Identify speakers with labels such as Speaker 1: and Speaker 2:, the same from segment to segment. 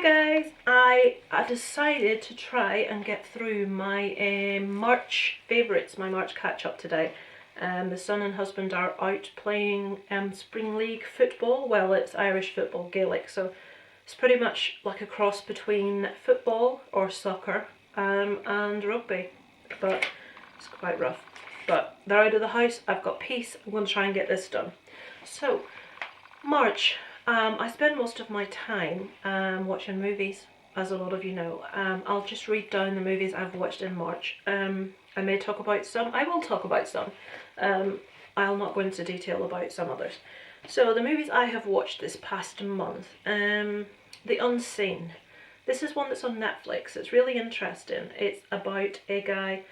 Speaker 1: Hi guys, I decided to try and get through my March favourites, my March catch up today. The son and husband are out playing Spring League football. Well, it's Irish football, Gaelic, so it's pretty much like a cross between football or soccer and rugby, but it's quite rough. But they're out of the house, I've got peace, I'm going to try and get this done. So, March. I spend most of my time watching movies, as a lot of you know. I'll just read down the movies I've watched in March. I may talk about some, I will talk about some. I'll not go into detail about some others. So the movies I have watched this past month. The Unseen. This is one that's on Netflix. It's really interesting. It's about a guy.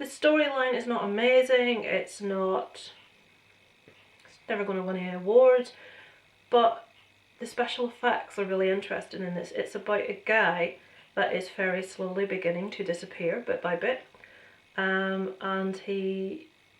Speaker 1: The storyline is not amazing. It's never going to win any awards. But the special effects are really interesting in this. It's about a guy that is very slowly beginning to disappear bit by bit. And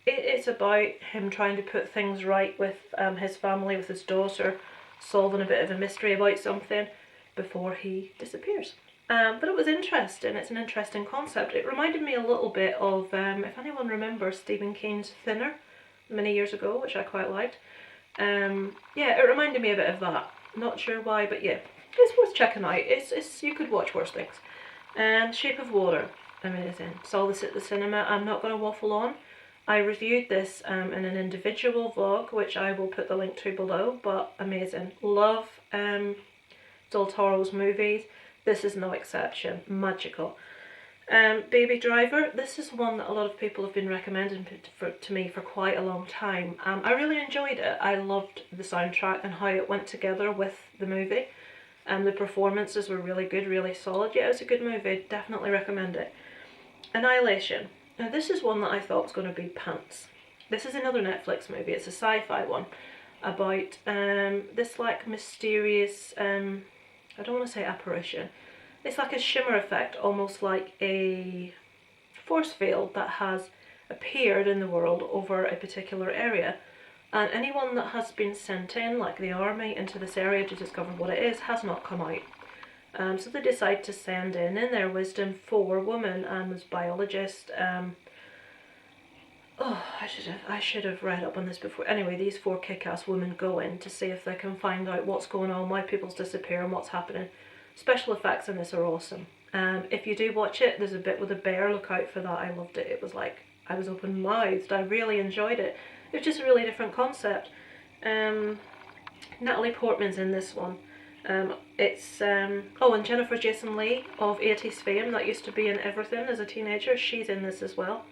Speaker 1: it's about him trying to put things right with his family, with his daughter, solving a bit of a mystery about something before he disappears. But it was interesting. It's an interesting concept. It reminded me a little bit of, if anyone remembers Stephen King's Thinner many years ago, which I quite liked. Yeah, it reminded me a bit of that. Not sure why, but yeah, it's worth checking out. It's you could watch worse things. Shape of Water, amazing. Saw this at the cinema. I'm not going to waffle on. I reviewed this in an individual vlog, which I will put the link to below, but amazing. Love Del Toro's movies. This is no exception. Magical. Baby Driver, this is one that a lot of people have been recommending to me for quite a long time. I really enjoyed it. I loved the soundtrack and how it went together with the movie. The performances were really good, really solid. Yeah, it was a good movie. Definitely recommend it. Annihilation. Now this is one that I thought was going to be pants. This is another Netflix movie. It's a sci-fi one about this like mysterious, I don't want to say apparition. It's like a shimmer effect, almost like a force field that has appeared in the world over a particular area. And anyone that has been sent in, like the army, into this area to discover what it is, has not come out. So they decide to send in their wisdom, 4 women, and this biologist. I should have read up on this before. Anyway, these 4 kick-ass women go in to see if they can find out what's going on, why people's disappear, and what's happening. Special effects in this are awesome. If you do watch it, there's a bit with a bear, look out for that. I loved it. It was like, I was open-mouthed. I really enjoyed it. It was just a really different concept. Natalie Portman's in this one. And Jennifer Jason Leigh of 80s fame, that used to be in everything as a teenager, she's in this as well.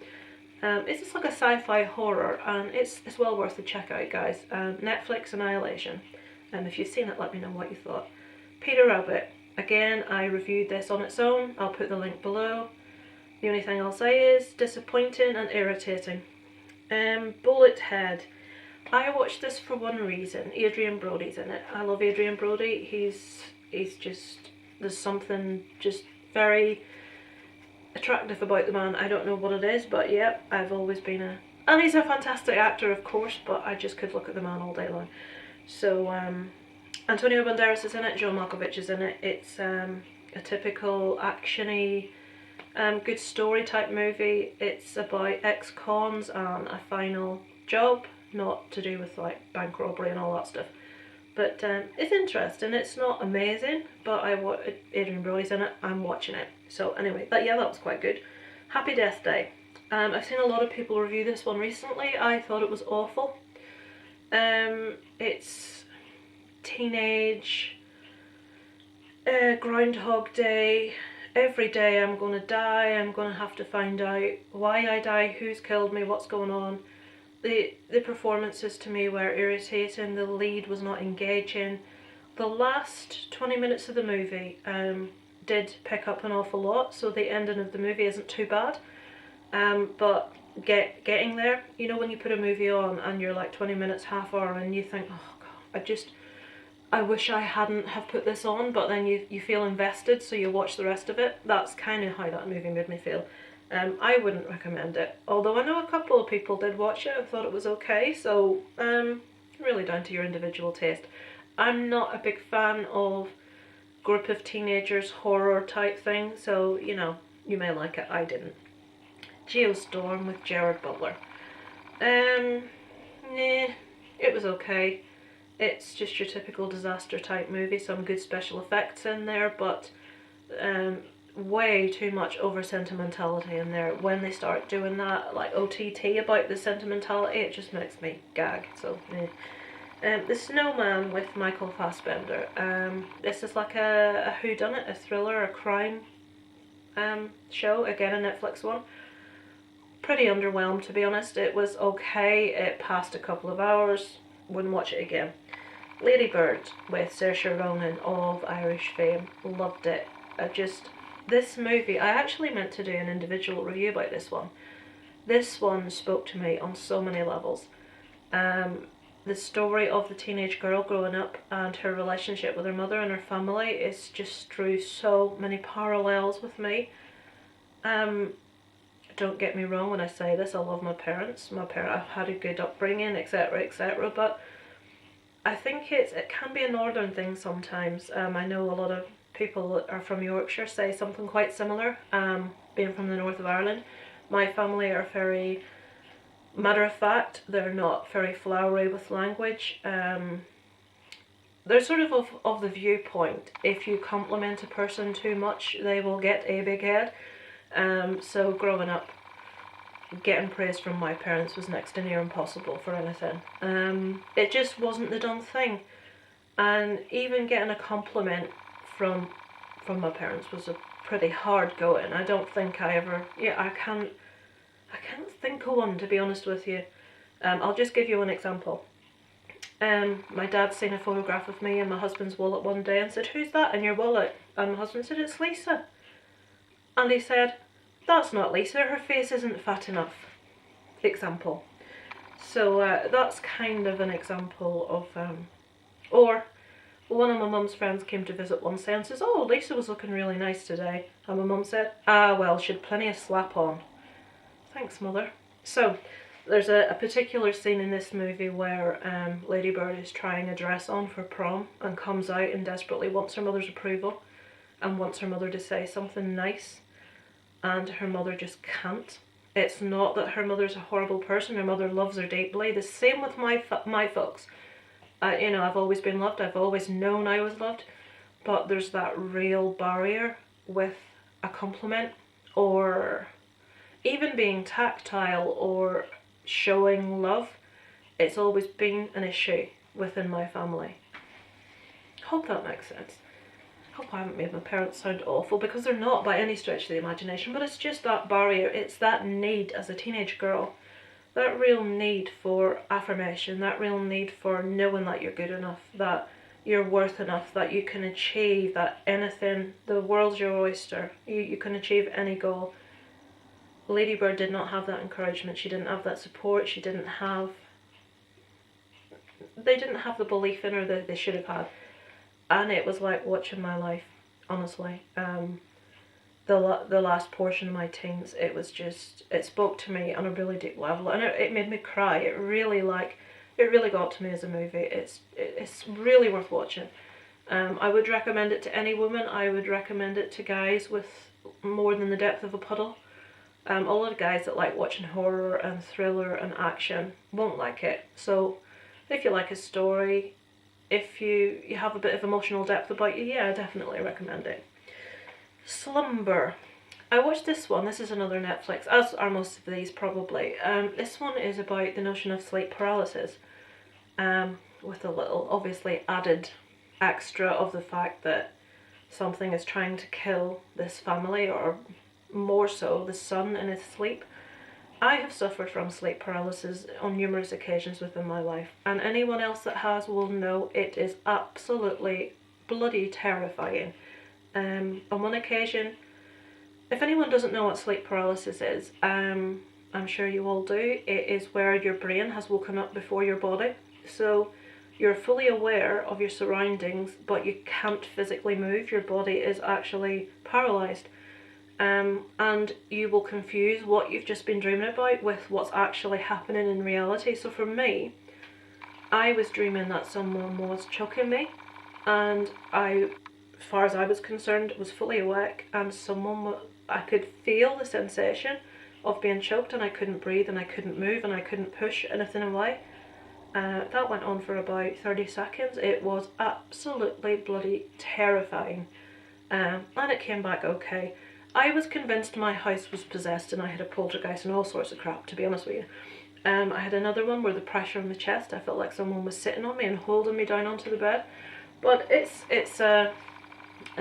Speaker 1: It's just like a sci-fi horror, and it's well worth a check out, guys. Netflix Annihilation. If you've seen it, let me know what you thought. Peter Rabbit. Again, I reviewed this on its own. I'll put the link below. The only thing I'll say is disappointing and irritating. Bullet Head. I watched this for one reason. Adrian Brody's in it. I love Adrian Brody. He's just, there's something just very attractive about the man. I don't know what it is, but yeah, I've always been and he's a fantastic actor, of course, but I just could look at the man all day long. So, Antonio Banderas is in it, John Malkovich is in it. It's a typical actiony, good story type movie. It's about ex-cons and a final job, not to do with like bank robbery and all that stuff. But it's interesting. It's not amazing, but Adrian Brody's in it. I'm watching it. So anyway, that was quite good. Happy Death Day. I've seen a lot of people review this one recently. I thought it was awful. It's teenage, Groundhog Day. Every day I'm going to die. I'm going to have to find out why I die, who's killed me, what's going on. The performances to me were irritating. The lead was not engaging. The last 20 minutes of the movie did pick up an awful lot, so the ending of the movie isn't too bad. But getting there, you know, when you put a movie on and you're like 20 minutes, half hour, and you think, oh god, I wish I hadn't have put this on, but then you feel invested, so you watch the rest of it. That's kind of how that movie made me feel. I wouldn't recommend it, although I know a couple of people did watch it and thought it was okay, so really down to your individual taste. I'm not a big fan of group of teenagers horror type thing, so you know, you may like it. I didn't. Geostorm with Gerard Butler. Nah, it was okay. It's just your typical disaster type movie, some good special effects in there, but way too much over sentimentality in there. When they start doing that, like OTT about the sentimentality, it just makes me gag, so The Snowman with Michael Fassbender. This is like a whodunit, a thriller, a crime show, again a Netflix one. Pretty underwhelmed, to be honest. It was okay, it passed a couple of hours, wouldn't watch it again. Lady Bird with Saoirse Ronan of Irish fame, loved it. This movie, I actually meant to do an individual review about this one. This one spoke to me on so many levels. The story of the teenage girl growing up and her relationship with her mother and her family is just drew so many parallels with me. Don't get me wrong when I say this, I love my parents. I've had a good upbringing, etc, etc, but I think it can be a northern thing sometimes. I know a lot of people that are from Yorkshire say something quite similar, being from the north of Ireland. My family are very matter of fact, they're not very flowery with language. They're sort of the viewpoint, if you compliment a person too much, they will get a big head. So growing up, getting praise from my parents was next to near impossible for anything. It just wasn't the done thing. And even getting a compliment from my parents was a pretty hard going. I don't think I ever, I can't think of one, to be honest with you. I'll just give you an example. My dad seen a photograph of me in my husband's wallet one day and said, "Who's that in your wallet?" And my husband said, "It's Lisa." And he said, "That's not Lisa, her face isn't fat enough." Example. So that's kind of an example of, or one of my mum's friends came to visit one day and says, "Oh, Lisa was looking really nice today." And my mum said, "Ah, well, she had plenty of slap on." Thanks, mother. So there's a particular scene in this movie where Lady Bird is trying a dress on for prom and comes out and desperately wants her mother's approval and wants her mother to say something nice, and her mother just can't. It's not that her mother's a horrible person, her mother loves her deeply. The same with my folks. You know, I've always been loved, I've always known I was loved, but there's that real barrier with a compliment or even being tactile or showing love. It's always been an issue within my family. Hope that makes sense. Hope I haven't made my parents sound awful, because they're not by any stretch of the imagination, but it's just that barrier. It's that need as a teenage girl, that real need for affirmation, that real need for knowing that you're good enough, that you're worth enough, that you can achieve, that anything, the world's your oyster, you can achieve any goal. Lady Bird did not have that encouragement, she didn't have that support, they didn't have the belief in her that they should have had. And it was like watching my life, honestly. The last portion of my teens, it spoke to me on a really deep level, and it made me cry. It really got to me as a movie. It's really worth watching. I would recommend it to any woman. I would recommend it to guys with more than the depth of a puddle. A lot of guys that like watching horror and thriller and action won't like it. So if you like a story, if you have a bit of emotional depth about you, yeah, I definitely recommend it. Slumber. I watched this one. This is another Netflix, as are most of these probably. This one is about the notion of sleep paralysis, with a little obviously added extra of the fact that something is trying to kill this family, or more so the son in his sleep. I have suffered from sleep paralysis on numerous occasions within my life, and anyone else that has will know it is absolutely bloody terrifying. On one occasion, if anyone doesn't know what sleep paralysis is, I'm sure you all do, it is where your brain has woken up before your body. So you're fully aware of your surroundings, but you can't physically move. Your body is actually paralysed. And you will confuse what you've just been dreaming about with what's actually happening in reality. So for me, I was dreaming that someone was choking me, and I as far as I was concerned, was fully awake, and I could feel the sensation of being choked, and I couldn't breathe, and I couldn't move, and I couldn't push anything away. That went on for about 30 seconds. It was absolutely bloody terrifying. And it came back okay. I was convinced my house was possessed and I had a poltergeist and all sorts of crap, to be honest with you. I had another one where the pressure on the chest, I felt like someone was sitting on me and holding me down onto the bed. But it's a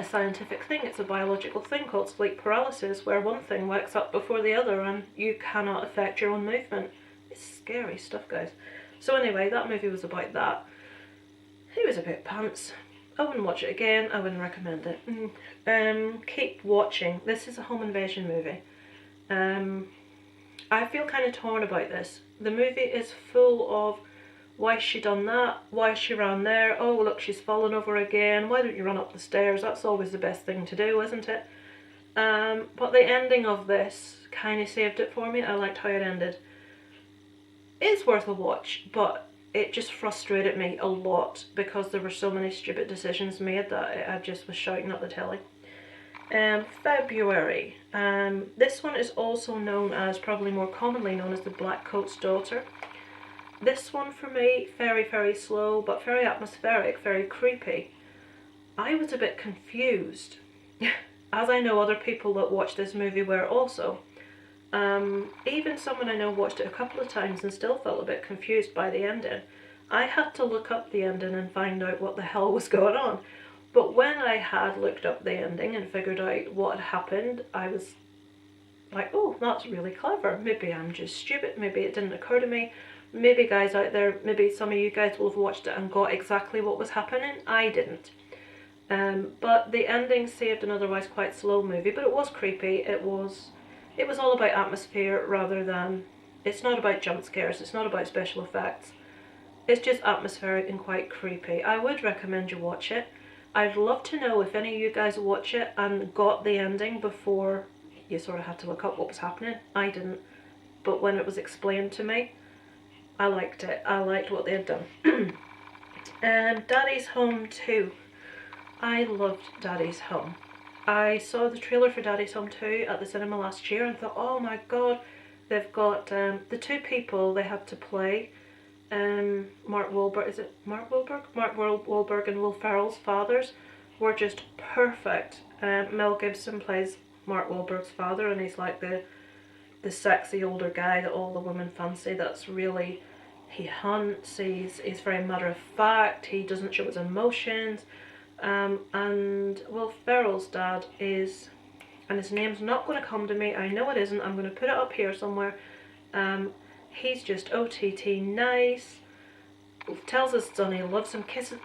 Speaker 1: scientific thing, it's a biological thing called sleep paralysis, where one thing wakes up before the other and you cannot affect your own movement. It's scary stuff, guys. So anyway, that movie was about that. It was a bit pants. I wouldn't watch it again, I wouldn't recommend it. Keep watching. This is a home invasion movie. I feel kind of torn about this. The movie is full of, why she done that, why she ran there, oh look she's fallen over again, why don't you run up the stairs, that's always the best thing to do, isn't it? But the ending of this kind of saved it for me. I liked how it ended. It's worth a watch, but it just frustrated me a lot because there were so many stupid decisions made that I just was shouting at the telly. February. This one is also known as, probably more commonly known as, The Black Coat's Daughter. This one for me, very, very slow, but very atmospheric, very creepy. I was a bit confused, as I know other people that watched this movie were also. Even someone I know watched it a couple of times and still felt a bit confused by the ending. I had to look up the ending and find out what the hell was going on. But when I had looked up the ending and figured out what had happened, I was like, oh, that's really clever. Maybe I'm just stupid. Maybe it didn't occur to me. Maybe guys out there, maybe some of you guys will have watched it and got exactly what was happening. I didn't. But the ending saved an otherwise quite slow movie, but it was creepy. It was all about atmosphere rather than, it's not about jump scares, it's not about special effects. It's just atmospheric and quite creepy. I would recommend you watch it. I'd love to know if any of you guys watch it and got the ending before you sort of had to look up what was happening. I didn't, but when it was explained to me, I liked it. I liked what they had done. Daddy's Home 2. I loved Daddy's Home. I saw the trailer for Daddy's Home 2 at the cinema last year and thought, oh my god, they've got the two people they had to play, Mark Wahlberg, is it Mark Wahlberg? Mark Wahlberg and Will Ferrell's fathers were just perfect. Mel Gibson plays Mark Wahlberg's father, and he's like the sexy older guy that all the women fancy. That's really, he hunts, he's very matter of fact, he doesn't show his emotions. And Will Ferrell's dad is, and his name's not going to come to me, I know it isn't, I'm going to put it up here somewhere. He's just OTT nice, tells his son he loves him, kisses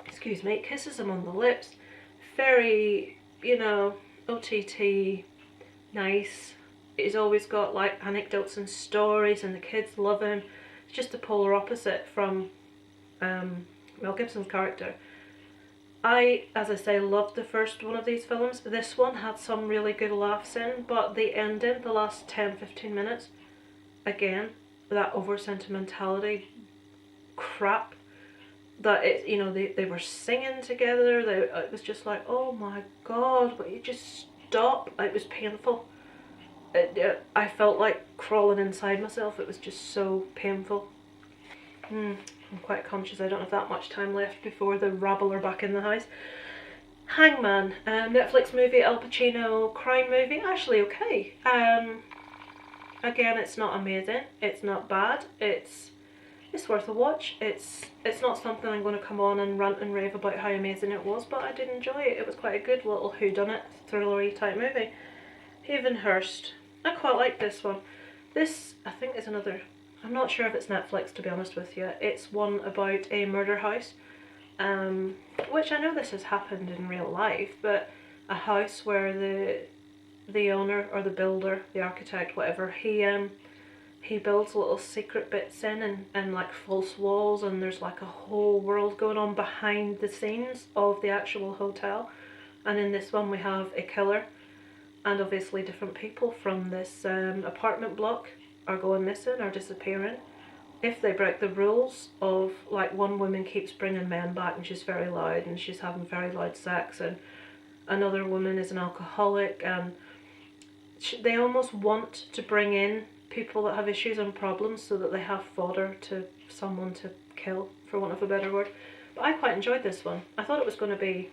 Speaker 1: excuse me, kisses him on the lips, very, you know, OTT nice. He's always got like anecdotes and stories and the kids love him. It's just the polar opposite from Mel Gibson's character. I, as I say, loved the first one of these films. This one had some really good laughs in, but the ending, the last 10-15 minutes, again, that over sentimentality crap, that it, you know, they were singing together, it was just like, oh my god, but you just stop. It was painful. I felt like crawling inside myself. It was just so painful. I'm quite conscious I don't have that much time left before the rabble are back in the house. Hangman, Netflix movie, Al Pacino crime movie, actually okay. Again, it's not amazing, it's not bad, it's worth a watch. It's not something I'm going to come on and rant and rave about how amazing it was, but I did enjoy it. It was quite a good little whodunit, thrillery type movie. Havenhurst, I quite like this one. This, I think, is another, I'm not sure if it's Netflix to be honest with you. It's one about a murder house, which I know this has happened in real life, but a house where the owner or the builder, the architect, whatever, he builds little secret bits in and like false walls, and there's like a whole world going on behind the scenes of the actual hotel. And in this one we have a killer, and obviously different people from this apartment block are going missing or disappearing, if they break the rules of, like, one woman keeps bringing men back and she's very loud and she's having very loud sex, and another woman is an alcoholic, and they almost want to bring in people that have issues and problems so that they have fodder to someone to kill, for want of a better word. But I quite enjoyed this one. I thought it was going to be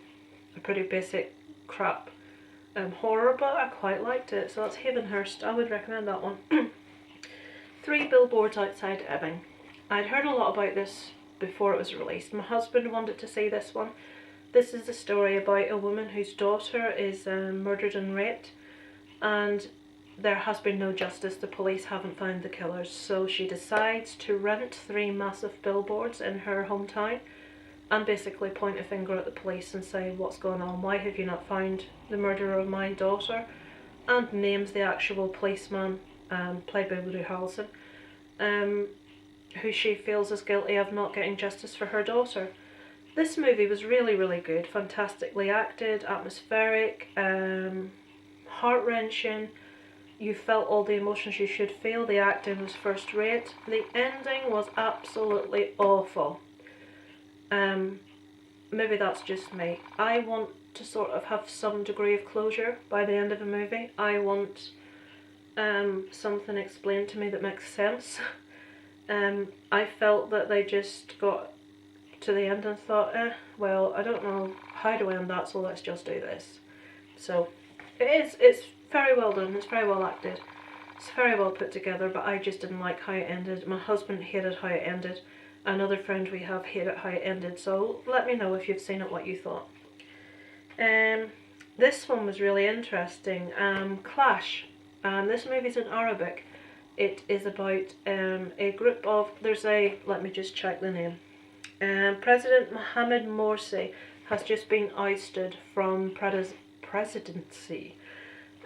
Speaker 1: a pretty basic crap horror, but I quite liked it. So that's Havenhurst. I would recommend that one. 3 Billboards Outside Ebbing. I'd heard a lot about this before it was released. My husband wanted to see this one. This is a story about a woman whose daughter is murdered and raped, and there has been no justice. The police haven't found the killers, so she decides to rent 3 massive billboards in her hometown and basically point a finger at the police and say, what's going on, why have you not found the murderer of my daughter, and names the actual policeman, played by Woody Harrelson, who she feels is guilty of not getting justice for her daughter. This movie was really, really good, fantastically acted, atmospheric, heart-wrenching. You felt all the emotions you should feel. The acting was first rate. The ending was absolutely awful. Maybe that's just me. I want to sort of have some degree of closure by the end of a movie. I want something explained to me that makes sense. I felt that they just got to the end and thought, well, I don't know how to end that, so let's just do this. So it's very well done, it's very well acted, it's very well put together, but I just didn't like how it ended. My husband hated how it ended. Another friend we have hated how it ended, so let me know if you've seen it, what you thought. This one was really interesting. Clash. This movie's in Arabic. It is about a group of, let me just check the name. President Mohamed Morsi has just been ousted from presidency.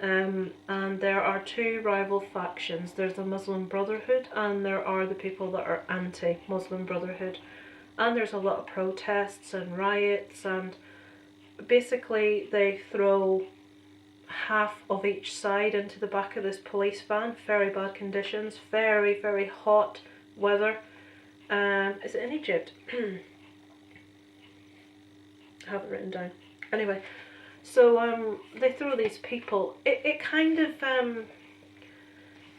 Speaker 1: And there are 2 rival factions. There's the Muslim Brotherhood and there are the people that are anti-Muslim Brotherhood. And there's a lot of protests and riots, and basically they throw half of each side into the back of this police van. Very bad conditions, very, very hot weather. Is it in Egypt? I haven't written down. Anyway, so they throw these people. It kind of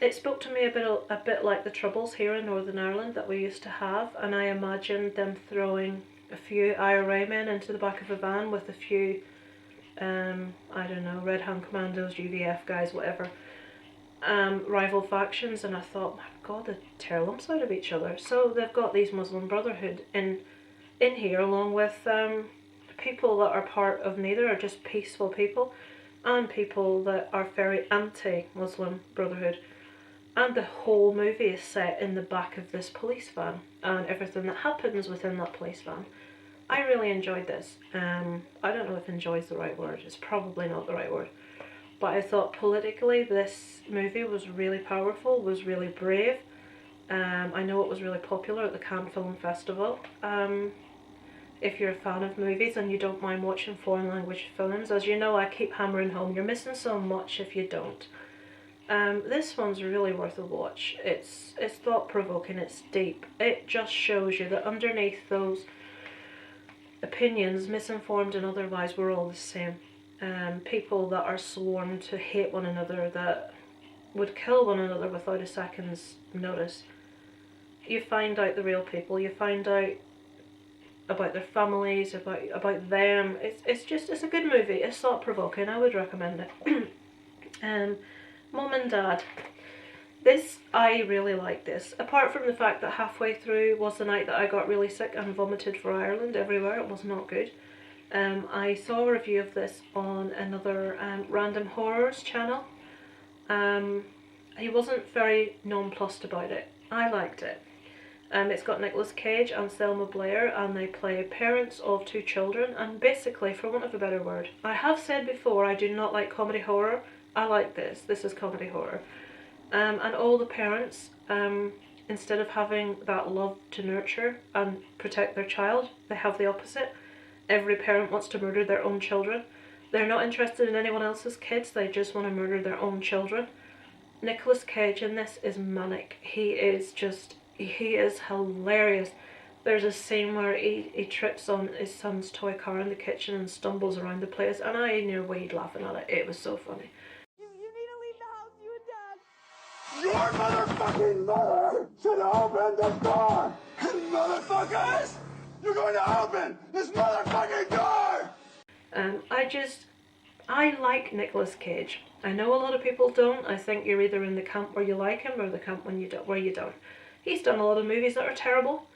Speaker 1: it spoke to me a bit like the Troubles here in Northern Ireland that we used to have, and I imagined them throwing a few IRA men into the back of a van with a few I don't know, Red Hand Commandos, UVF guys, whatever, rival factions, and I thought, my God, they tear lumps out of each other. So they've got these Muslim Brotherhood in here, along with people that are part of neither, are just peaceful people, and people that are very anti-Muslim Brotherhood. And the whole movie is set in the back of this police van, and everything that happens within that police van. I really enjoyed this. I don't know if enjoy is the right word, it's probably not the right word. But I thought politically this movie was really powerful, was really brave. I know it was really popular at the Cannes Film Festival. If you're a fan of movies and you don't mind watching foreign language films, as you know, I keep hammering home, you're missing so much if you don't. This one's really worth a watch. It's thought-provoking, it's deep. It just shows you that underneath those opinions, misinformed and otherwise, we're all the same. People that are sworn to hate one another, that would kill one another without a second's notice. You find out the real people, you find out about their families, about them. It's a good movie, it's thought-provoking, I would recommend it. Mum and Dad. I really like this. Apart from the fact that halfway through was the night that I got really sick and vomited for Ireland everywhere, it was not good. I saw a review of this on another Random Horrors channel. He wasn't very nonplussed about it. I liked it. It's got Nicolas Cage and Selma Blair, and they play parents of 2 children, and basically, for want of a better word, I have said before I do not like comedy horror. I like this. This is comedy horror. And all the parents, instead of having that love to nurture and protect their child, they have the opposite. Every parent wants to murder their own children. They're not interested in anyone else's kids, they just want to murder their own children. Nicolas Cage in this is manic. He he is hilarious. There's a scene where he trips on his son's toy car in the kitchen and stumbles around the place, and I near weed laughing at it. It was so funny.
Speaker 2: You need to leave the house, you and Dad. Your motherfucking mother should open the door. Motherfuckers, you're going to open this motherfucking door.
Speaker 1: I like Nicolas Cage. I know a lot of people don't. I think you're either in the camp where you like him or the camp where you don't. He's done a lot of movies that are terrible.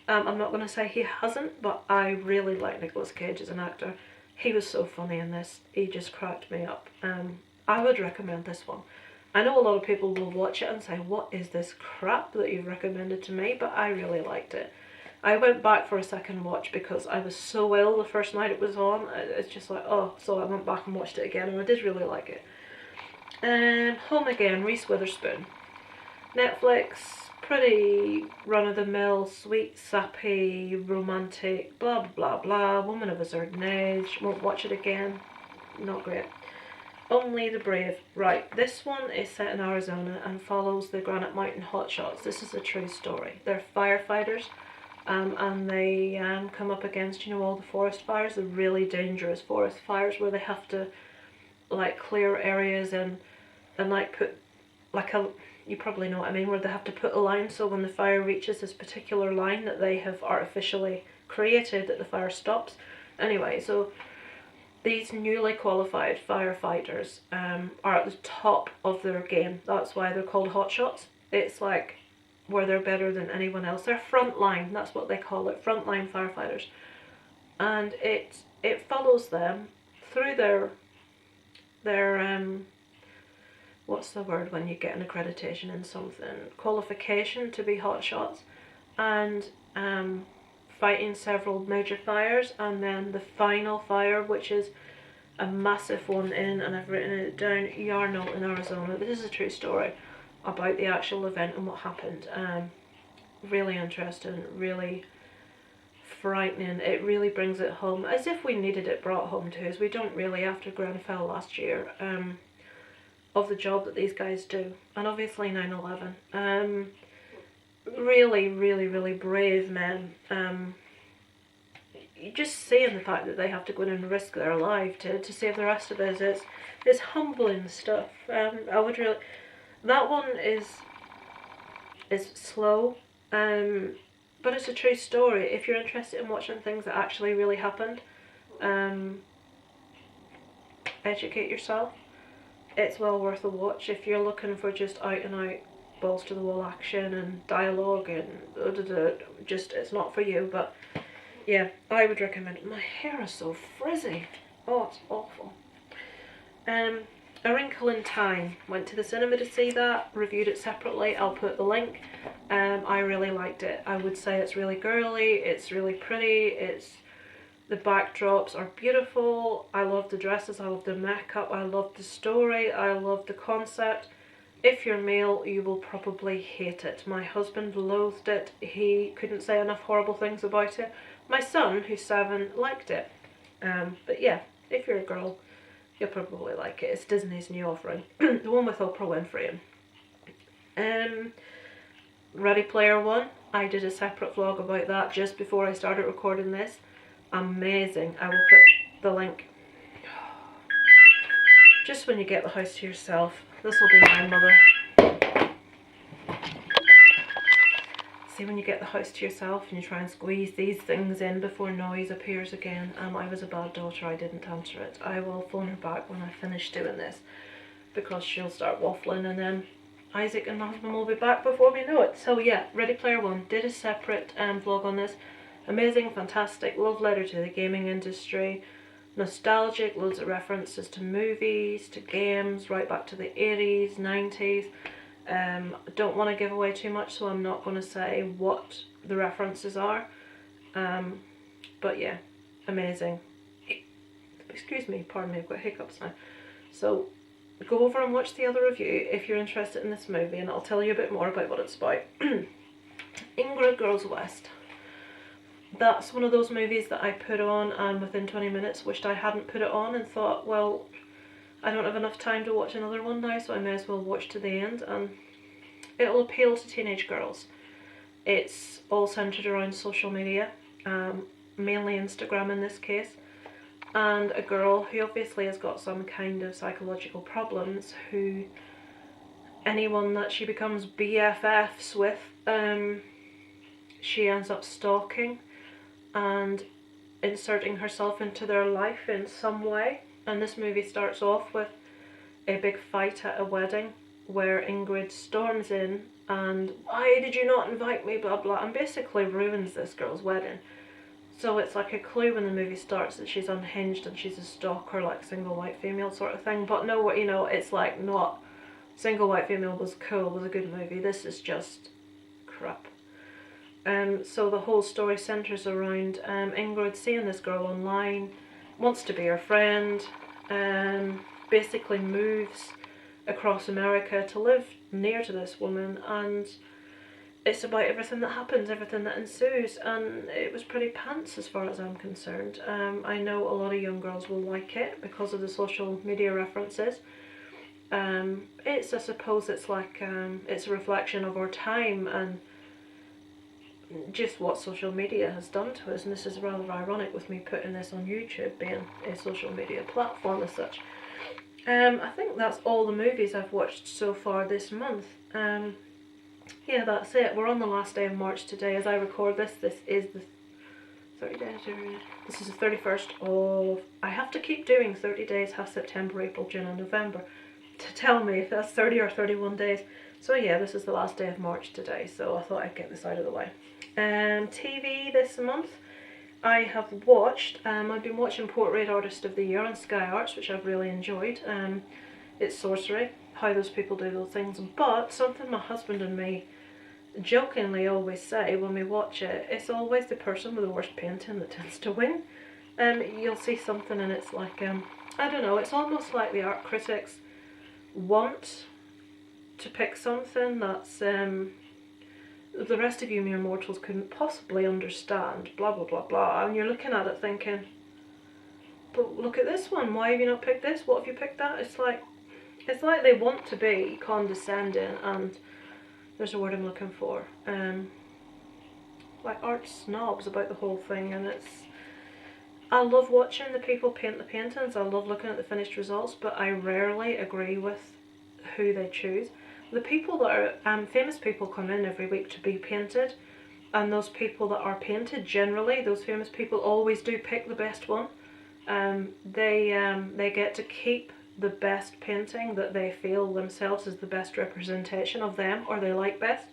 Speaker 1: I'm not going to say he hasn't, but I really like Nicolas Cage as an actor. He was so funny in this. He just cracked me up. I would recommend this one. I know a lot of people will watch it and say, what is this crap that you've recommended to me? But I really liked it. I went back for a second watch because I was so ill the first night it was on. It's just like, oh, so I went back and watched it again, and I did really like it. Home Again, Reese Witherspoon. Netflix, pretty run-of-the-mill, sweet, sappy, romantic, blah, blah, blah, woman of a certain age. Won't watch it again. Not great. Only the Brave. Right, this one is set in Arizona and follows the Granite Mountain hotshots. This is a true story. They're firefighters. And they come up against, you know, all the forest fires, the really dangerous forest fires where they have to like clear areas and like put like a, you probably know what I mean, where they have to put a line so when the fire reaches this particular line that they have artificially created that the fire stops. Anyway, so these newly qualified firefighters are at the top of their game. That's why they're called hotshots. It's like where they're better than anyone else. They're frontline, that's what they call it, frontline firefighters. And it follows them through their what's the word when you get an accreditation in something, qualification to be hotshots, and fighting several major fires, and then the final fire, which is a massive one in, and I've written it down, Yarnell in Arizona. This is a true story about the actual event and what happened. Really interesting, really frightening. It really brings it home, as if we needed it brought home to us. We don't really, after Grenfell last year, of the job that these guys do, and obviously 9/11. Really, really, really brave men. You just seeing the fact that they have to go in and risk their life to save the rest of us, it's humbling stuff. I would really. That one is slow, but it's a true story. If you're interested in watching things that actually really happened, educate yourself. It's well worth a watch. If you're looking for just out and out balls to the wall action and dialogue and just, it's not for you. But yeah, I would recommend it. My hair is so frizzy. Oh, it's awful. A Wrinkle in Time. Went to the cinema to see that, reviewed it separately. I'll put the link. I really liked it. I would say it's really girly, it's really pretty, the backdrops are beautiful. I love the dresses, I love the makeup, I love the story, I love the concept. If you're male, you will probably hate it. My husband loathed it. He couldn't say enough horrible things about it. My son, who's 7, liked it. But yeah, if you're a girl, you'll probably like it. It's Disney's new offering. The one with Oprah Winfrey. Ready Player One. I did a separate vlog about that just before I started recording this. Amazing. I will put the link. Just when you get the house to yourself. This will be my mother. See, when you get the house to yourself and you try and squeeze these things in before noise appears again. I was a bad daughter, I didn't answer it. I will phone her back when I finish doing this, because she'll start waffling and then Isaac and my husband will be back before we know it. So yeah, Ready Player One. Did a separate vlog on this. Amazing, fantastic, love letter to the gaming industry. Nostalgic, loads of references to movies, to games, right back to the 80s, 90s. Don't want to give away too much, so I'm not going to say what the references are. But yeah, amazing. Excuse me, pardon me, I've got hiccups now. So go over and watch the other review if you're interested in this movie, and I'll tell you a bit more about what it's about. Ingrid Goes West. That's one of those movies that I put on and within 20 minutes wished I hadn't put it on and thought, well, I don't have enough time to watch another one now, so I may as well watch to the end, and it'll appeal to teenage girls. It's all centered around social media, mainly Instagram in this case, and a girl who obviously has got some kind of psychological problems, who anyone that she becomes BFFs with, she ends up stalking and inserting herself into their life in some way. And this movie starts off with a big fight at a wedding where Ingrid storms in and, why did you not invite me, blah blah, and basically ruins this girl's wedding. So it's like a clue when the movie starts that she's unhinged and she's a stalker, like single white female sort of thing. But no, you know, it's like not Single White Female was cool, was a good movie. This is just crap. So the whole story centres around Ingrid seeing this girl online, wants to be her friend, basically moves across America to live near to this woman, and it's about everything that happens, everything that ensues, and it was pretty pants as far as I'm concerned. I know a lot of young girls will like it because of the social media references. I suppose it's like, it's a reflection of our time and just what social media has done to us, and this is rather ironic with me putting this on YouTube, being a social media platform as such. I think that's all the movies I've watched so far this month. Yeah, that's it. We're on the last day of March today. As I record this, this is the 30 days. This is the 31st of... I have to keep doing 30 days, half September, April, June and November to tell me if that's 30 or 31 days. So yeah, this is the last day of March today, so I thought I'd get this out of the way. TV this month, I have watched, I've been watching Portrait Artist of the Year on Sky Arts, which I've really enjoyed. It's sorcery, how those people do those things, but something my husband and me jokingly always say when we watch it, it's always the person with the worst painting that tends to win. You'll see something and it's like, I don't know, it's almost like the art critics want to pick something that's the rest of you mere mortals couldn't possibly understand, blah blah blah blah, and you're looking at it thinking, but look at this one, why have you not picked this, what have you picked that? It's like they want to be condescending, and there's a word I'm looking for, like art snobs about the whole thing. And I love watching the people paint the paintings, I love looking at the finished results, but I rarely agree with who they choose. The people that are, famous people come in every week to be painted, and those people that are painted, generally, those famous people always do pick the best one. They get to keep the best painting that they feel themselves is the best representation of them, or they like best.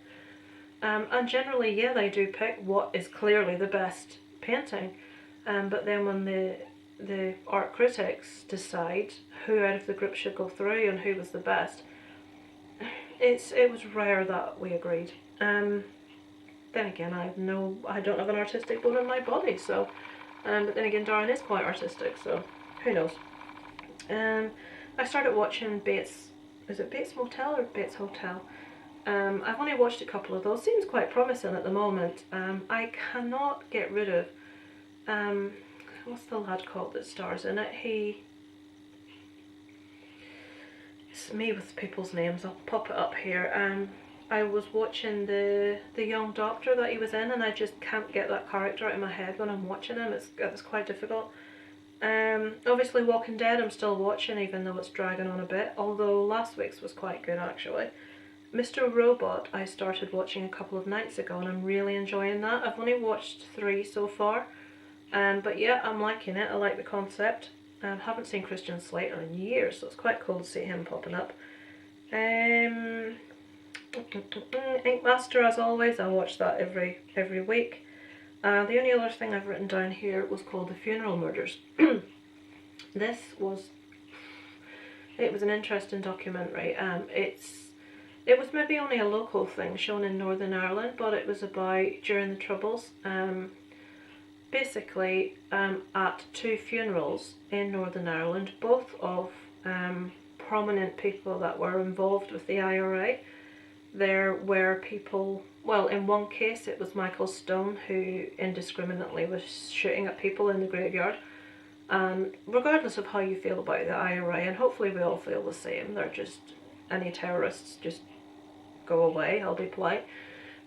Speaker 1: And generally, yeah, they do pick what is clearly the best painting. But then when the art critics decide who out of the group should go through and who was the best, it was rare that we agreed. Then again, I don't have an artistic bone in my body, so but then again, Darren is quite artistic, so who knows. I started watching Bates Motel or Bates Hotel? I've only watched a couple of those. Seems quite promising at the moment. I cannot get rid of what's the lad called that stars in it? It's me with people's names, I'll pop it up here. I was watching the young doctor that he was in, and I just can't get that character out of my head when I'm watching him. It's quite difficult. Obviously Walking Dead I'm still watching, even though it's dragging on a bit, although last week's was quite good actually. Mr. Robot I started watching a couple of nights ago, and I'm really enjoying that. I've only watched 3 so far, but yeah, I'm liking it. I like the concept. I haven't seen Christian Slater in years, so it's quite cool to see him popping up. Ink Master, as always, I watch that every week. The only other thing I've written down here was called The Funeral Murders. It was an interesting documentary. It was maybe only a local thing shown in Northern Ireland, but it was about during the Troubles. Basically, at 2 funerals in Northern Ireland, both of prominent people that were involved with the IRA. There were people, well, in one case it was Michael Stone, who indiscriminately was shooting at people in the graveyard. And regardless of how you feel about the IRA, and hopefully we all feel the same, they're just, any terrorists just go away, I'll be polite.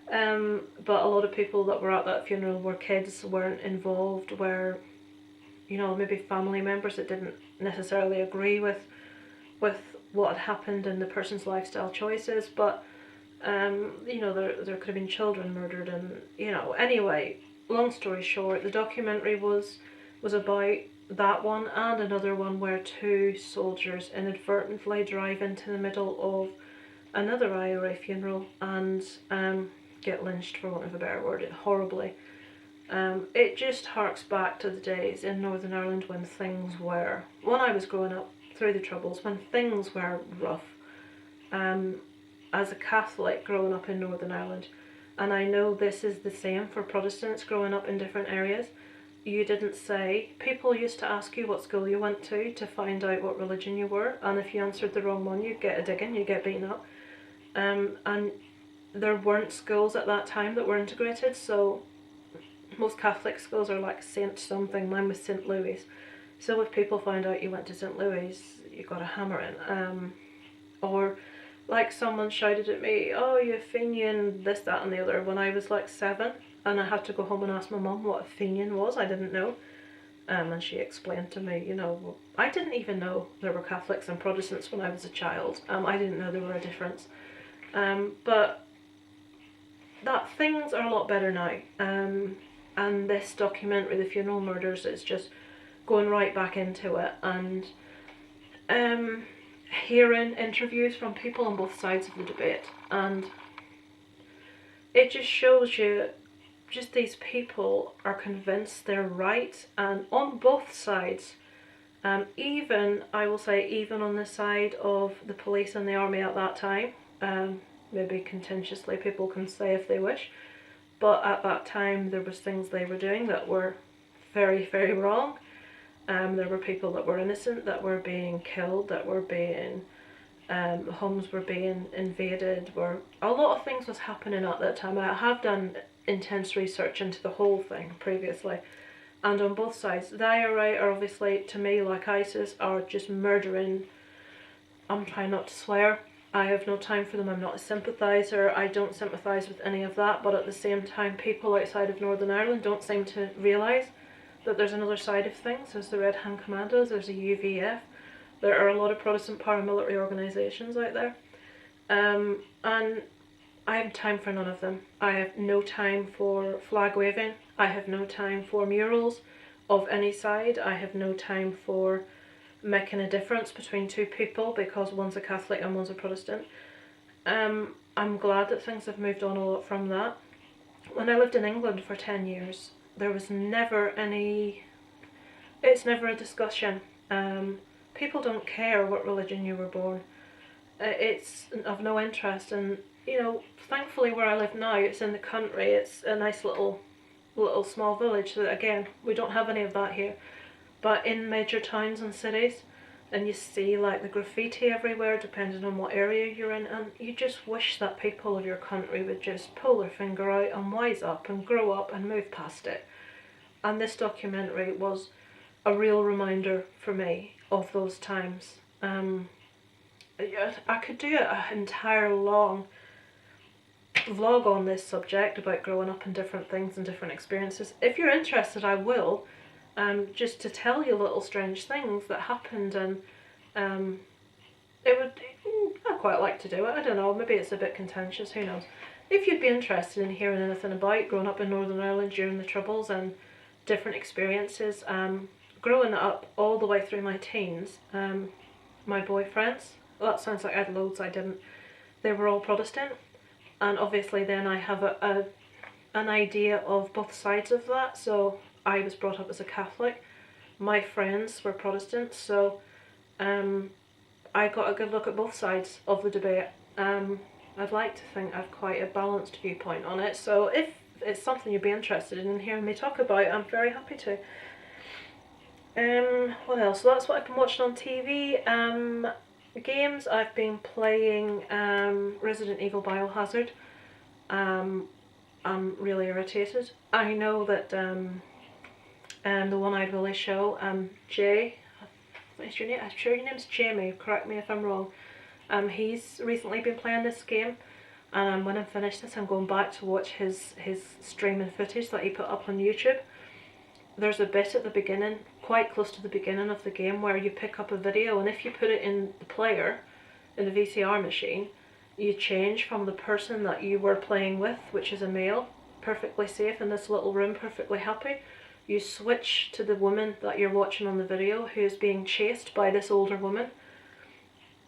Speaker 1: But a lot of people that were at that funeral were kids, weren't involved, were, you know, maybe family members that didn't necessarily agree with what had happened and the person's lifestyle choices, but you know, there could have been children murdered, and you know, anyway, long story short, the documentary was about that one and another one where two soldiers inadvertently drive into the middle of another IRA funeral and get lynched, for want of a better word, horribly. It just harks back to the days in Northern Ireland when things were, when I was growing up through the Troubles, when things were rough. As a Catholic growing up in Northern Ireland, and I know this is the same for Protestants growing up in different areas, you didn't say, people used to ask you what school you went to find out what religion you were, and if you answered the wrong one, you'd get a digging, you'd get beaten up. And there weren't schools at that time that were integrated, so most Catholic schools are like Saint something. Mine was St. Louis. So if people found out you went to St. Louis, you got a hammer in. Or like someone shouted at me, "Oh, you Fenian, this, that and the other," when I was like 7, and I had to go home and ask my mum what a Fenian was. I didn't know. And she explained to me, you know, I didn't even know there were Catholics and Protestants when I was a child. I didn't know there were a difference. But that things are a lot better now. And this documentary, The Funeral Murders, is just going right back into it, and hearing interviews from people on both sides of the debate, and it just shows you just these people are convinced they're right, and on both sides, even, I will say, even on the side of the police and the army at that time, maybe contentiously people can say if they wish, but at that time there was things they were doing that were very, very wrong. There were people that were innocent that were being killed, that were being, homes were being invaded, were a lot of things was happening at that time. I have done intense research into the whole thing previously, and on both sides, the IRA are obviously, to me, like ISIS, are just murdering. I'm trying not to swear. I have no time for them. I'm not a sympathiser. I don't sympathise with any of that, but at the same time, people outside of Northern Ireland don't seem to realise that there's another side of things. There's the Red Hand Commandos, there's the UVF, there are a lot of Protestant paramilitary organisations out there, and I have time for none of them. I have no time for flag waving, I have no time for murals of any side, I have no time for making a difference between two people because one's a Catholic and one's a Protestant. I'm glad that things have moved on a lot from that. When I lived in England for 10 years, there was never any, it's never a discussion. People don't care what religion you were born. It's of no interest, and you know, thankfully where I live now, it's in the country, it's a nice little small village, so again, we don't have any of that here. But in major towns and cities, and you see like the graffiti everywhere depending on what area you're in, and you just wish that people of your country would just pull their finger out and wise up and grow up and move past it. And this documentary was a real reminder for me of those times. I could do an entire long vlog on this subject about growing up and different things and different experiences. If you're interested, I will. Just to tell you little strange things that happened, and it would, I'd quite like to do it. I don't know, maybe it's a bit contentious, who knows. If you'd be interested in hearing anything about growing up in Northern Ireland during the Troubles and different experiences, growing up all the way through my teens, my boyfriends, well, that sounds like I had loads, I didn't, they were all Protestant, and obviously then I have an idea of both sides of that, so I was brought up as a Catholic, my friends were Protestants, so I got a good look at both sides of the debate. I'd like to think I've quite a balanced viewpoint on it, so if it's something you'd be interested in hearing me talk about, I'm very happy to. What else? So that's what I've been watching on TV. Games, I've been playing Resident Evil Biohazard. I'm really irritated. I know that the One-Eyed Willy show, Jay, what's your name? I'm sure your name's Jamie, correct me if I'm wrong. He's recently been playing this game, and when I'm finished this, I'm going back to watch his streaming footage that he put up on YouTube. There's a bit at the beginning, quite close to the beginning of the game, where you pick up a video, and if you put it in the player, in the VCR machine, you change from the person that you were playing with, which is a male, perfectly safe in this little room, perfectly happy. You switch to the woman that you're watching on the video, who is being chased by this older woman,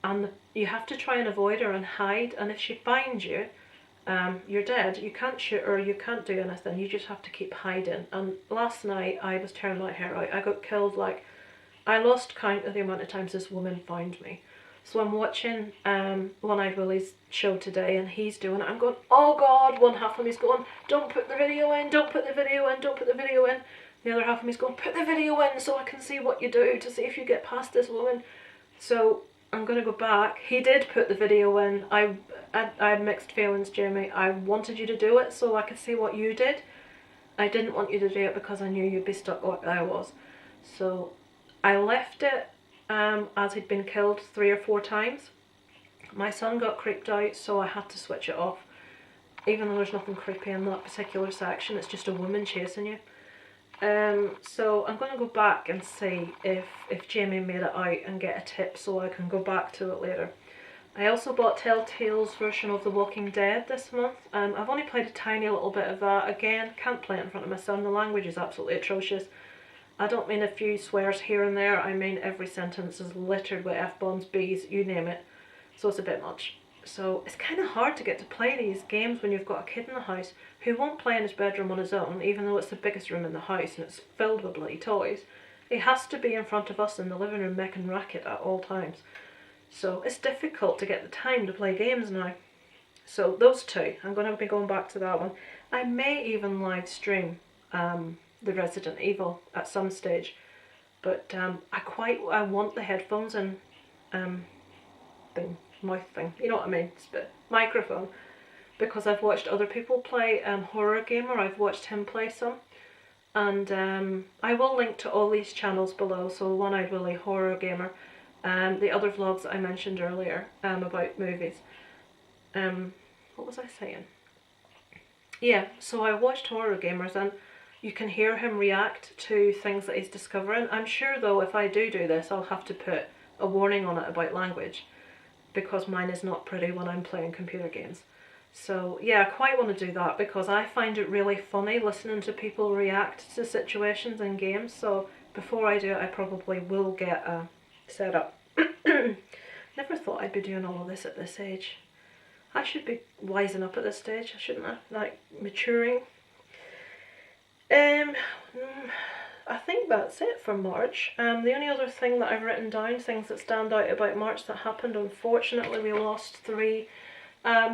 Speaker 1: and you have to try and avoid her and hide, and if she finds you, you're dead. You can't shoot her, you can't do anything, you just have to keep hiding. And last night I was tearing my hair out. I got killed, like, I lost count of the amount of times this woman found me. So I'm watching One Eyed Willie's show today, and he's doing it. I'm going, oh God. One half of me's going, don't put the video in, don't put the video in, don't put the video in. The other half of me's going, put the video in so I can see what you do, to see if you get past this woman. So I'm going to go back. He did put the video in. I had mixed feelings, Jamie. I wanted you to do it so I could see what you did. I didn't want you to do it because I knew you'd be stuck like I was. So I left it as he'd been killed 3 or 4 times. My son got creeped out, so I had to switch it off. Even though there's nothing creepy in that particular section, it's just a woman chasing you. So I'm going to go back and see if Jamie made it out and get a tip so I can go back to it later. I also bought Telltale's version of The Walking Dead this month. I've only played a tiny little bit of that. Again, can't play it in front of my son. The language is absolutely atrocious. I don't mean a few swears here and there. I mean every sentence is littered with F-bombs, Bs, you name it. So it's a bit much. So it's kind of hard to get to play these games when you've got a kid in the house who won't play in his bedroom on his own, even though it's the biggest room in the house and it's filled with bloody toys. He has to be in front of us in the living room making racket at all times. So it's difficult to get the time to play games now. So those two, I'm going to be going back to that one. I may even live stream the Resident Evil at some stage, but I want the headphones and mouth thing, you know what I mean, microphone, because I've watched other people play Horror Gamer. I've watched him play some, and I will link to all these channels below. So One Eyed Willie, Horror Gamer, the other vlogs that I mentioned earlier about movies. What was I saying? Yeah, so I watched Horror Gamers, and you can hear him react to things that he's discovering. I'm sure though if I do this, I'll have to put a warning on it about language, because mine is not pretty when I'm playing computer games. So yeah, I quite want to do that because I find it really funny listening to people react to situations in games. So before I do it, I probably will get a setup. Never thought I'd be doing all of this at this age. I should be wising up at this stage, shouldn't I? Like, maturing. I think that's it for March. The only other thing that I've written down, things that stand out about March that happened, unfortunately we lost 3.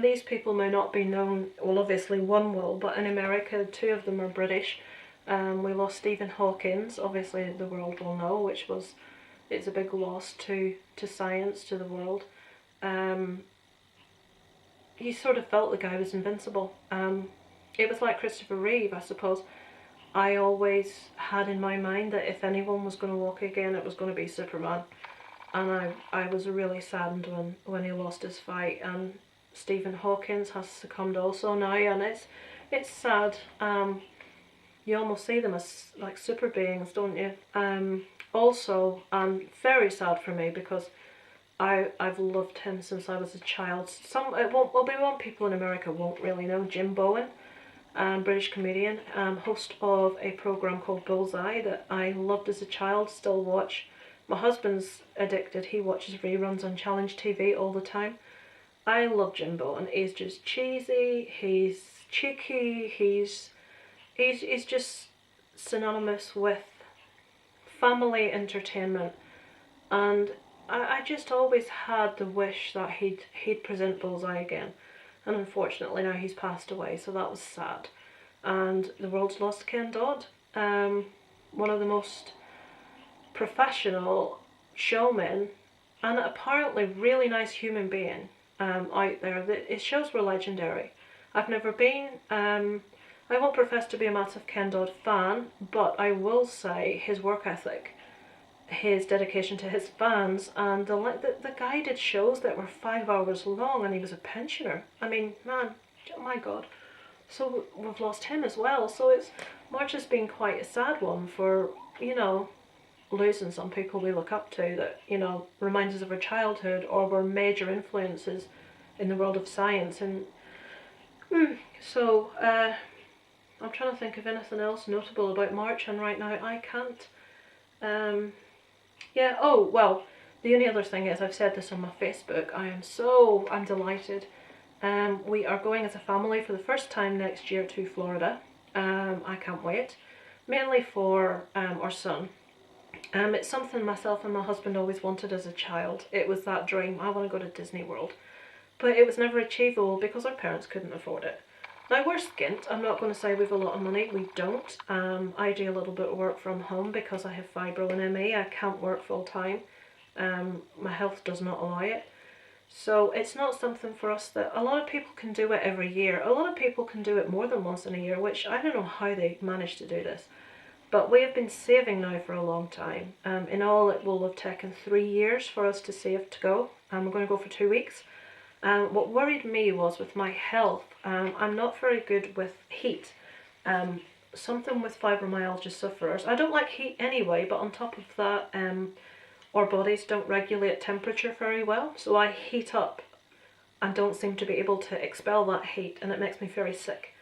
Speaker 1: These people may not be known, well obviously one will, but in America 2 of them are British. We lost Stephen Hawking, obviously the world will know, it's a big loss to science, to the world. You sort of felt the guy was invincible. It was like Christopher Reeve, I suppose. I always had in my mind that if anyone was going to walk again, it was going to be Superman. And I was really saddened when he lost his fight. And Stephen Hawking has succumbed also now, and it's sad. You almost see them as like super beings, don't you? Also, very sad for me because I've loved him since I was a child. One people in America won't really know Jim Bowen. British comedian, host of a programme called Bullseye that I loved as a child, still watch. My husband's addicted, he watches reruns on Challenge TV all the time. I love Jim Bowen. He's just cheesy, he's cheeky, he's just synonymous with family entertainment, and I just always had the wish that he'd present Bullseye again. And unfortunately now he's passed away, so that was sad. And the world's lost Ken Dodd, one of the most professional showmen and apparently really nice human being out there. His shows were legendary. I've never been, I won't profess to be a massive Ken Dodd fan, but I will say his work ethic his dedication to his fans, and the guy did shows that were 5 hours long, and he was a pensioner. I mean, man, oh my god. So we've lost him as well. So March has been quite a sad one for, losing some people we look up to that, remind us of our childhood or were major influences in the world of science. And so I'm trying to think of anything else notable about March, and right now I can't. Yeah, oh, well, the only other thing is, I've said this on my Facebook, I'm delighted. We are going as a family for the first time next year to Florida. I can't wait. Mainly for our son. It's something myself and my husband always wanted as a child. It was that dream, I want to go to Disney World. But it was never achievable because our parents couldn't afford it. Now we're skint, I'm not going to say we've a lot of money, we don't. I do a little bit of work from home because I have fibro and ME, I can't work full time. My health does not allow it. So it's not something for us that a lot of people can do it every year. A lot of people can do it more than once in a year, which I don't know how they manage to do this. But we have been saving now for a long time. In all, it will have taken 3 years for us to save to go. We're going to go for 2 weeks. What worried me was with my health, I'm not very good with heat. Something with fibromyalgia sufferers. I don't like heat anyway, but on top of that, our bodies don't regulate temperature very well. So I heat up and don't seem to be able to expel that heat, and it makes me very sick.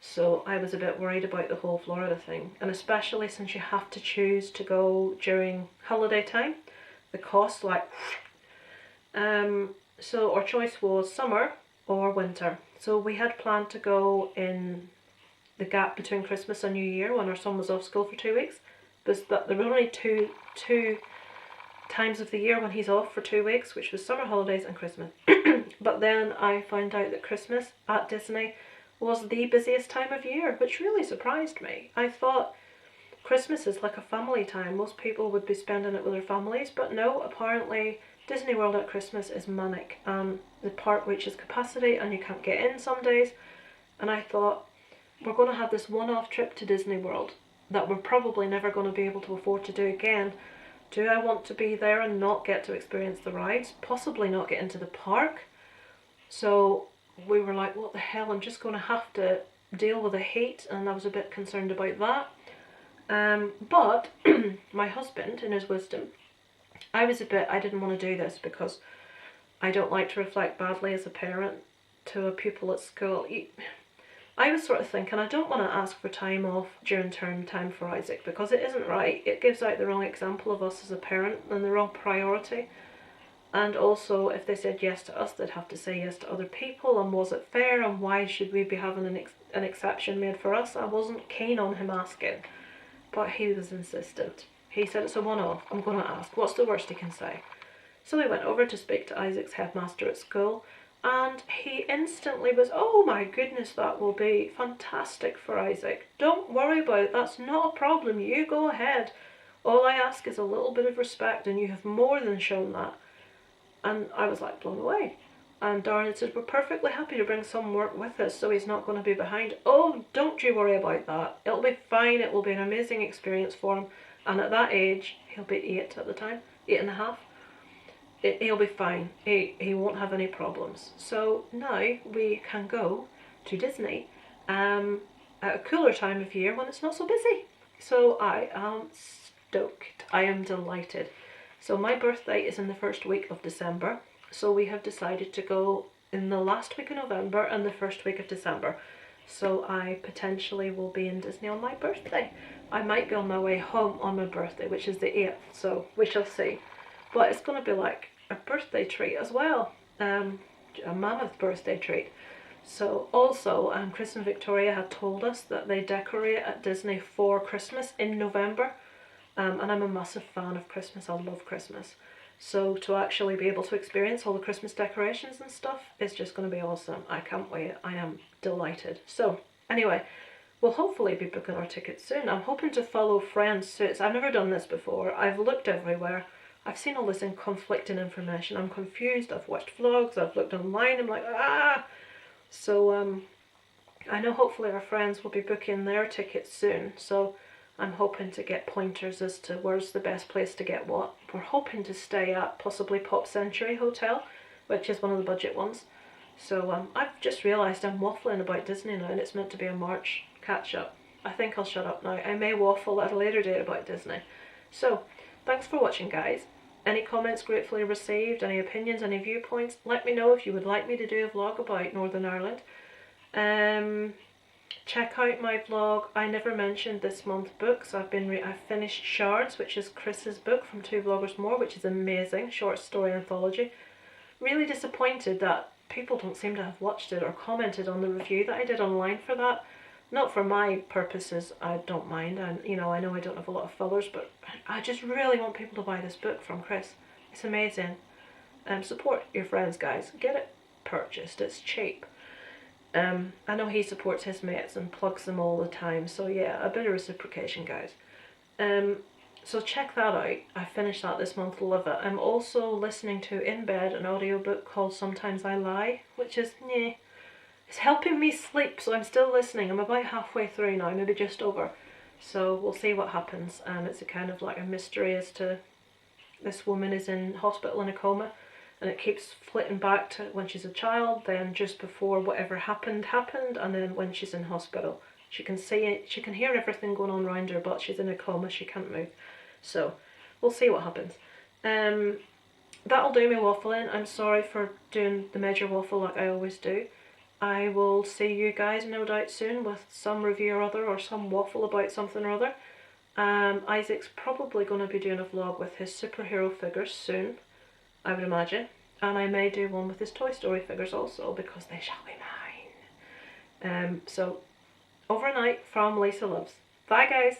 Speaker 1: So I was a bit worried about the whole Florida thing, and especially since you have to choose to go during holiday time, the cost, like, so our choice was summer or winter. So we had planned to go in the gap between Christmas and New Year when our son was off school for 2 weeks, but there were only two times of the year when he's off for 2 weeks, which was summer holidays and Christmas. But then I found out that Christmas at Disney was the busiest time of year, which really surprised me. I thought Christmas is like a family time. Most people would be spending it with their families, but no, apparently Disney World at Christmas is manic. The park reaches capacity and you can't get in some days. And I thought, we're going to have this one-off trip to Disney World that we're probably never going to be able to afford to do again. Do I want to be there and not get to experience the rides? Possibly not get into the park. So we were like, what the hell, I'm just going to have to deal with the heat, and I was a bit concerned about that. But my husband, in his wisdom, I didn't want to do this because I don't like to reflect badly as a parent to a pupil at school. I was sort of thinking, I don't want to ask for time off during term time for Isaac because it isn't right. It gives out the wrong example of us as a parent and the wrong priority. And also, if they said yes to us, they'd have to say yes to other people, and was it fair, and why should we be having an exception made for us? I wasn't keen on him asking, but he was insistent. He said, it's a one-off, I'm going to ask. What's the worst he can say? So we went over to speak to Isaac's headmaster at school, and he instantly was, oh my goodness, that will be fantastic for Isaac. Don't worry about it, that's not a problem, you go ahead. All I ask is a little bit of respect, and you have more than shown that. And I was like blown away. And Darren said, we're perfectly happy to bring some work with us so he's not going to be behind. Oh, don't you worry about that. It'll be fine. It will be an amazing experience for him. And at that age, he'll be 8 at the time, 8.5. He'll be fine. He won't have any problems. So now we can go to Disney at a cooler time of year when it's not so busy. So I am stoked. I am delighted. So my birthday is in the first week of December, so we have decided to go in the last week of November and the first week of December. So I potentially will be in Disney on my birthday. I might be on my way home on my birthday, which is the 8th, so we shall see. But it's going to be like a birthday treat as well, a mammoth birthday treat. So also, Chris and Victoria had told us that they decorate at Disney for Christmas in November. And I'm a massive fan of Christmas. I love Christmas. So to actually be able to experience all the Christmas decorations and stuff is just going to be awesome. I can't wait. I am delighted. So anyway, we'll hopefully be booking our tickets soon. I'm hoping to follow friends' suits. I've never done this before. I've looked everywhere. I've seen all this conflicting information. I'm confused. I've watched vlogs. I've looked online. I'm like, ah! So I know hopefully our friends will be booking their tickets soon. So I'm hoping to get pointers as to where's the best place to get what. We're hoping to stay at possibly Pop Century Hotel, which is one of the budget ones. So I've just realised I'm waffling about Disney now, and it's meant to be a March catch-up. I think I'll shut up now. I may waffle at a later date about Disney. So, thanks for watching, guys. Any comments gratefully received, any opinions, any viewpoints? Let me know if you would like me to do a vlog about Northern Ireland. Check out my vlog. I never mentioned this month's books. I've finished Shards, which is Chris's book from Two Vloggers More, which is amazing, short story anthology. Really disappointed that people don't seem to have watched it or commented on the review that I did online for that. Not for my purposes, I don't mind, and I know I don't have a lot of followers, but I just really want people to buy this book from Chris. It's amazing. Support your friends, guys. Get it purchased. It's cheap. I know he supports his mates and plugs them all the time, so yeah, a bit of reciprocation, guys. So check that out. I finished that this month, love it. I'm also listening to in bed an audiobook called Sometimes I Lie, which is it's helping me sleep, so I'm still listening. I'm about halfway through now, maybe just over. So we'll see what happens. It's a kind of like a mystery as to this woman is in hospital in a coma, and it keeps flitting back to when she's a child, then just before whatever happened, and then when she's in hospital. She can see it, she can hear everything going on around her, but she's in a coma, she can't move. So, we'll see what happens. That'll do me waffling. I'm sorry for doing the major waffle like I always do. I will see you guys no doubt soon with some review or other, or some waffle about something or other. Isaac's probably going to be doing a vlog with his superhero figures soon, I would imagine. And I may do one with his Toy Story figures also, because they shall be mine. So, over and out from Lisa Loves. Bye, guys.